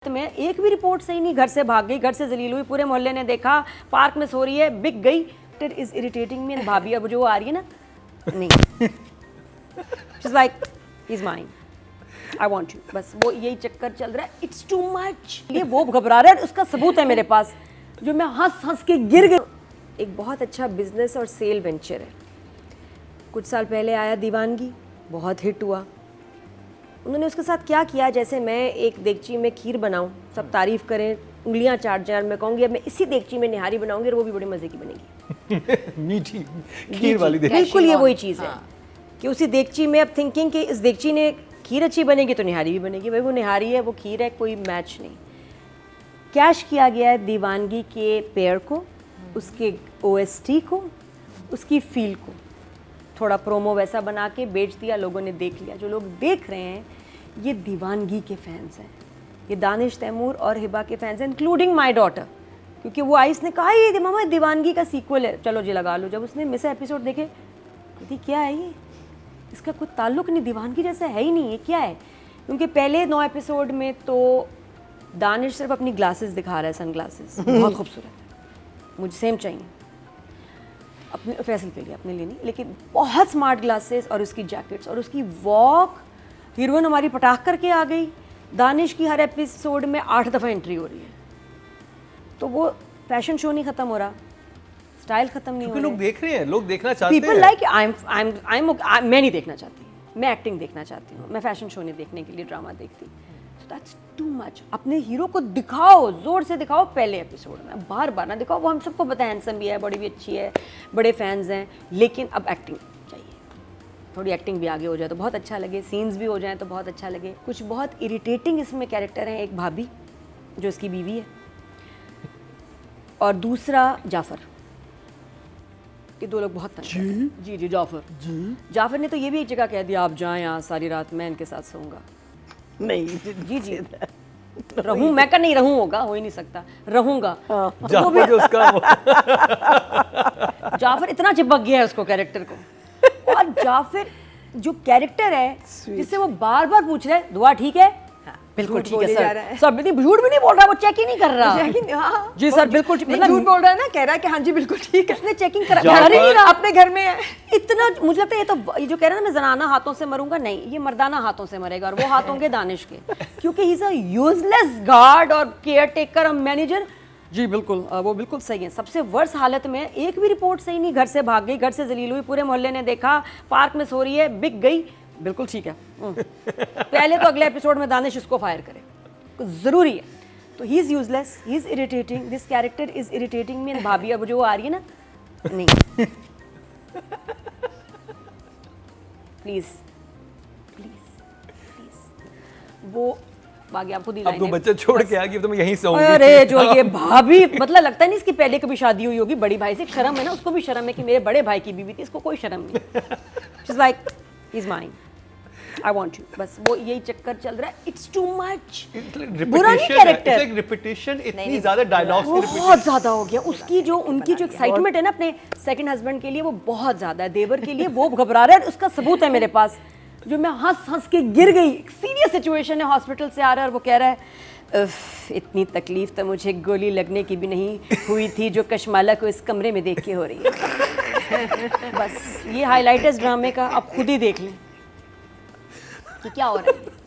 में एक भी रिपोर्ट सही नहीं, घर से भाग गई, घर से जलील हुई, पूरे मोहल्ले ने देखा, पार्क में सो रही है, बिक गई। It is irritating me. भाभी अब जो आ रही है ना, नहीं, she is like he is mine, I want you, बस वो यही चक्कर चल रहा है। It's too much. ये वो घबरा रहा है, उसका सबूत है मेरे पास, जो मैं हंस हंस के गिर गई। एक बहुत अच्छा बिजनेस और सेल वेंचर है। कुछ साल पहले आया दीवानगी, बहुत हिट हुआ। उन्होंने उसके साथ क्या किया, जैसे मैं एक देगची में खीर बनाऊं, सब तारीफ करें, उंगलियां चाट जाए, मैं कहूँगी अब मैं इसी देगची में निहारी बनाऊंगी और वो भी बड़े मज़े की बनेगी। मीठी खीर वाली देगची। बिल्कुल ये वही चीज़ है कि उसी देगची में अब थिंकिंग कि इस देगची ने खीर अच्छी बनेगी तो निहारी भी बनेगी। भाई वो निहारी है, वो खीर है, कोई मैच नहीं। कैश किया गया है दीवानगी के पेयर को, उसके OST को, उसकी फील को, थोड़ा प्रोमो वैसा बना के बेच दिया, लोगों ने देख लिया। जो लोग देख रहे हैं ये दीवानगी के फैंस हैं, ये दानिश तैमूर और हिबा के फैंस हैं, इंक्लूडिंग माय डॉटर, क्योंकि वो आई, इसने कहा ये मामा दीवानगी का सीक्वल है, चलो जी लगा लो। जब उसने मिस एपिसोड देखे, कहती क्या है ये, इसका कोई ताल्लुक नहीं, दीवानगी जैसा है ही नहीं, ये क्या है। क्योंकि पहले 9 एपिसोड में तो दानिश सिर्फ अपनी ग्लासेस दिखा रहा है, सन ग्लासेस, बहुत खूबसूरत, मुझे सेम चाहिए अपने फैसल के लिए, अपने लिए नहीं, लेकिन बहुत स्मार्ट ग्लासेस और उसकी जैकेट्स और उसकी वॉक। हीरोइन हमारी पटाख करके आ गई। दानिश की हर एपिसोड में 8 दफ़ा एंट्री हो रही है, तो वो फैशन शो नहीं खत्म हो रहा, स्टाइल खत्म नहीं हो रहा। लोग देख रहे हैं, लोग देखना चाहते हैं। पीपल लाइक मैं नहीं देखना चाहती, मैं एक्टिंग देखना चाहती हूँ, मैं फैशन शो नहीं देखने के लिए ड्रामा देखती। That's too much. अपने हीरो को दिखाओ, जोर से दिखाओ पहले एपिसोड में, बार बार ना दिखाओ। वो हम सबको पता है हैंडसम भी है, बॉडी भी अच्छी है, बड़े फैंस हैं, लेकिन अब एक्टिंग चाहिए, थोड़ी एक्टिंग भी आगे हो जाए तो बहुत अच्छा लगे, सीन्स भी हो जाए तो बहुत अच्छा लगे। कुछ बहुत इरिटेटिंग इसमें कैरेक्टर हैं, एक भाभी जो इसकी बीवी है और दूसरा जाफर। ये दो लोग बहुत तंग करते हैं। जी जाफर ने तो ये भी एक जगह कह दिया, आप जाएं यहाँ सारी रात, मैं इनके साथ सोऊंगा। नहीं जी रहूं, मैं का नहीं रहूं, होगा, हो ही नहीं सकता, रहूंगा। जाफर जो उसका जाफर इतना चिपक गया है उसको, कैरेक्टर को। और जाफर जो कैरेक्टर है जिससे वो बार बार पूछ रहे हैं, दुआ ठीक है, बिल्कुल ठीक है सर, सब झूठ भी नहीं बोल रहा, वो चेक ही नहीं कर रहा। जी सर बिल्कुल झूठ बोल रहा है ना, कह रहा है कि हाँ जी बिल्कुल ठीक है, उसने चेकिंग करा, घर ही नहीं रहा, अपने घर में है। इतना मुझे लगता है ये जो कह रहा है ना मैं जनाना हाथों से मरूंगा, नहीं, ये मर्दाना हाथों से मरेगा, और वो हाथ होंगे दानिश के, क्योंकि he is a useless guard और केयर टेकर और मैनेजर। जी बिल्कुल, वो बिल्कुल सही है। सबसे वर्स्ट हालत में, एक भी रिपोर्ट सही नहीं, घर से भाग गई, घर से जलील हुई, पूरे मोहल्ले ने देखा, पार्क में सो रही है, बिक गई, बिल्कुल ठीक है। पहले तो अगले एपिसोड में दानिश इसको फायर करे, जरूरी है। तो he is useless, he is irritating, this character is irritating me. भाभी अब जो आ रही है ना, नहीं, प्लीज वो बाकी आपको दी अब तो बच्चा छोड़ के आ गई, तो मैं यहीं सोऊंगी। अरे जो ये भाभी, मतलब लगता है नहीं इसकी पहले कभी शादी हुई होगी, बड़ी भाई से शर्म है ना, उसको भी शर्म है कि मेरे बड़े भाई की बीवी थी, इसको कोई शर्म नहीं। She is like he is mine, I want you, बस वो यही चक्कर चल रहा है। It's too much. बुरा नहीं कैरेक्टर, रिपीटेशन, इतनी ज्यादा डायलॉग्स की बहुत ज्यादा हो गया। उसकी जो उनकी जो एक्साइटमेंट है ना अपने सेकंड हस्बैंड के लिए, वो बहुत ज्यादा है। देवर के लिए वो घबरा रहा है, उसका सबूत है मेरे पास, जो मैं हंस हंस के गिर गई। सीरियस सिचुएशन है, हॉस्पिटल से आ रहा है और वो कह रहा है इतनी तकलीफ तो मुझे गोली लगने की भी नहीं हुई थी जो कशमाला को इस कमरे में देख के हो रही है। बस ये हाईलाइट है इस ड्रामे का, आप खुद ही देख लें कि क्या हो रहा है।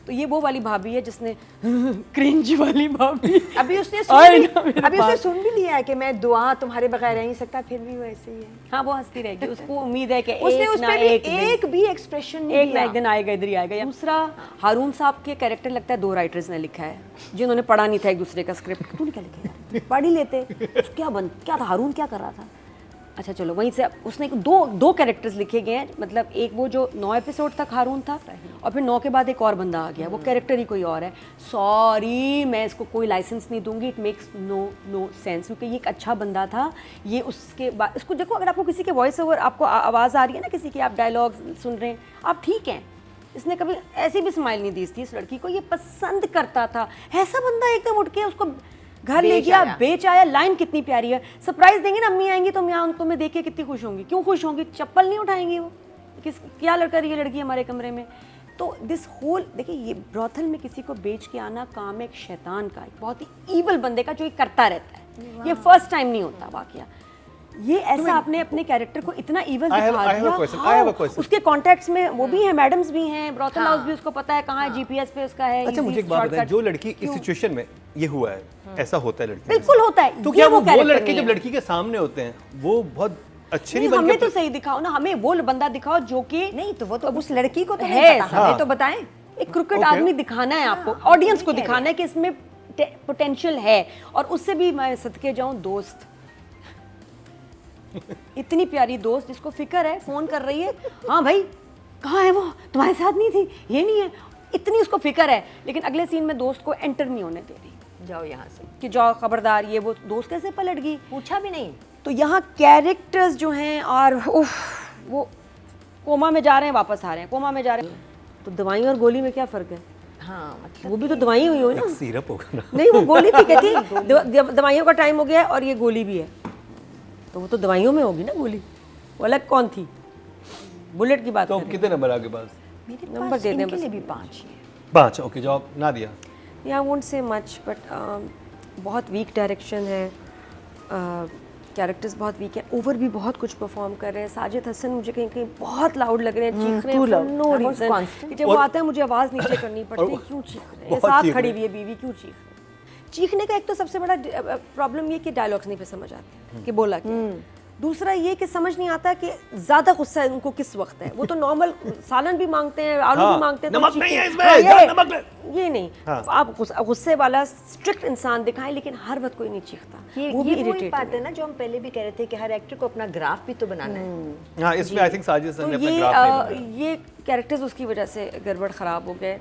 तो ये वो वाली भाभी है जिसने क्रिंज वाली भाभी, अभी उसने सुन भी लिया है कि मैं दुआ तुम्हारे बगैर रह नहीं सकता, फिर भी वो ऐसे ही है। हाँ वो हंसती रहेगी, उसको उम्मीद है कि उसने उस पे एक भी एक्सप्रेशन नहीं दिया। एक दिन आएगा, इधर ही आएगा। दूसरा हारून साहब के कैरेक्टर लगता है 2 राइटर्स ने लिखा है, जिन्होंने पढ़ा नहीं था एक दूसरे का स्क्रिप्ट। तूने क्या लिखा है, पढ़ ही लेते, क्या था हारून, क्या कर रहा था। अच्छा चलो, वहीं से उसने दो कैरेक्टर्स लिखे गए हैं, मतलब एक वो जो 9 एपिसोड तक हारून था, और फिर 9 के बाद एक और बंदा आ गया, वो कैरेक्टर ही कोई और है। सॉरी, मैं इसको कोई लाइसेंस नहीं दूंगी, इट मेक्स नो सेंस, क्योंकि ये एक अच्छा बंदा था। ये उसके बाद इसको देखो, अगर आपको किसी के वॉइस ओवर, आपको आवाज़ आ रही है ना किसी की, आप डायलॉग सुन रहे हैं, आप ठीक हैं। इसने कभी ऐसी भी स्माइल नहीं दी थी इस लड़की को, ये पसंद करता था। ऐसा बंदा एकदम उठ के उसको घर ले गया, बेच आया। लाइन कितनी प्यारी है, सरप्राइज देंगे ना, अम्मी आएंगी तो मैं उनको मैं देख के कितनी खुश होंगी। क्यों खुश होंगी, चप्पल नहीं उठाएंगी वो, क्या लड़का रही है लड़की हमारे कमरे में। तो दिस होल, देखिए ये ब्रॉथल में किसी को बेच के आना काम एक शैतान का, एक बहुत ही ईवल बंदे का जो ये करता रहता है। ये फर्स्ट टाइम नहीं होता वाकया। ये ऐसा आपने अपने कैरेक्टर को इतना ईवल I have दिखा a दिया। question, I have a question. उसके कॉन्टैक्ट्स में वो भी हैं, मैडम्स भी हैं, ब्रॉथल हाउस भी उसको पता है कहाँ है, जीपीएस पे उसका है। अच्छा easy मुझे एक बात बताएं, shortcut। जो लड़की इस सिचुएशन में ये हुआ है, ऐसा होता है लड़की के बिल्कुल साथ। होता है। तो ये क्या वो character लड़के नहीं जब है। लड़की के सामने होते हैं वो बहुत अच्छे नहीं, नहीं बन हमें के तो सही दिखाओ ना, हमें वो बंदा दिखाओ जो कि नहीं तो वो तो उस लड़की को तो है नहीं पता, ऐसा। हमें तो बताएं। एक क्रिकेट Okay. आदमी दिखाना है आपको, ऑडियंस को दिखाना है कि इसमें पोटेंशियल है। और उससे भी मैं सदके जाऊं, दोस्त, इतनी प्यारी दोस्त जिसको फिक्र है, फोन कर रही है, हाँ भाई कहाँ है वो, तुम्हारे साथ नहीं थी, ये नहीं है, इतनी उसको फिक्र है, लेकिन अगले सीन में दोस्त को एंटर नहीं होने दे रही जाओ यहाँ से, कि जाओ खबरदार, ये वो दोस्त कैसे पलट गई। पूछा भी नहीं। तो यहाँ कैरेक्टर्स जो हैं, और वो कोमा में जा रहे हैं, वापस आ रहे हैं, कोमा में जा रहे हैं, तो दवाई और गोली में क्या फ़र्क है? हाँ मतलब वो भी तो दवाई हुई हो ना। सिरप होगा ना। नहीं, वो गोली थी, कहती दवाइयों का टाइम हो गया है और ये गोली भी है, तो वो तो दवाइयों में होगी ना गोली, वो अलग कौन थी? बुलेट की बात तो कर रहे कितने नंबर आपके पास? मेरे नंबर पास दे दें इनके बस। लिए भी 5 ही है। 5। ओके, जवाब ना दिया। हैं। या वोंट से मच, बट बहुत वीक डायरेक्शन है, कैरेक्टर्स बहुत वीक है, ओवर भी बहुत कुछ परफॉर्म कर रहे हैं। साजिद हसन मुझे कहीं कहीं बहुत लाउड लग रहे हैं, चीख रहे हैं for no I was reason। constant। कि जब वो आता है मुझे आवाज़ नीचे करनी पड़ती है, क्यों चीख रहे हैं? बहुत साथ चीख खड़ी रहे हुई है बीवी, क्यों चीख रहे हैं? चीखने का एक तो सबसे बड़ा प्रॉब्लम ये कि डायलॉग्स नहीं पे समझ आते हैं कि बोला क्या। दूसरा ये कि समझ नहीं आता कि ज़्यादा गुस्सा उनको किस वक्त है। वो तो नॉर्मल सालन भी मांगते हैं, आलू हाँ, भी मांगते हैं, तो नमक चीखें। नहीं है इसमें, हाँ, जान नमक ले। ये नहीं, हाँ। आप गुस्से वाला स्ट्रिक्ट इंसान दिखाएं, लेकिन हर वक्त कोई नहीं चीखता। वो भी ये वही इरिटेटिंग बात है ना जो हम पहले भी कह रहे थे कि हर एक्टर को अपना ग्राफ भी तो बनाना है। हाँ, इसमें आई थिंक साजिद हसन तो ने अपना ग्राफ नहीं बनाया। ये कैरेक्टर्स उसकी वजह से गड़बड़ ख़राब हो गए।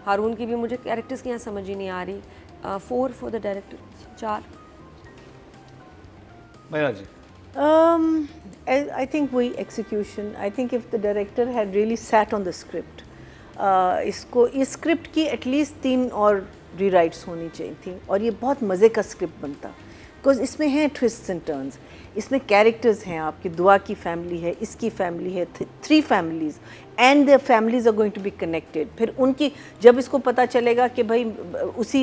हारून की भी मुझे कैरेक्टर्स की यहाँ समझ ही नहीं आ रही। 4 फॉर द डायरेक्टर, 4। मैना जी, I think वही execution. I think if the director had really sat on the script, इसको इस स्क्रिप्ट की एटलीस्ट 3 और रीराइट्स होनी चाहिए थी और ये बहुत मज़े का स्क्रिप्ट बनता, बिकॉज इसमें हैं ट्विस्ट्स एंड टर्न्स, इसमें कैरेक्टर्स हैं, आपकी दुआ की फैमिली है, इसकी फैमिली है, 3 families and the families are going to be connected. फिर उनकी जब इसको पता चलेगा कि भाई उसी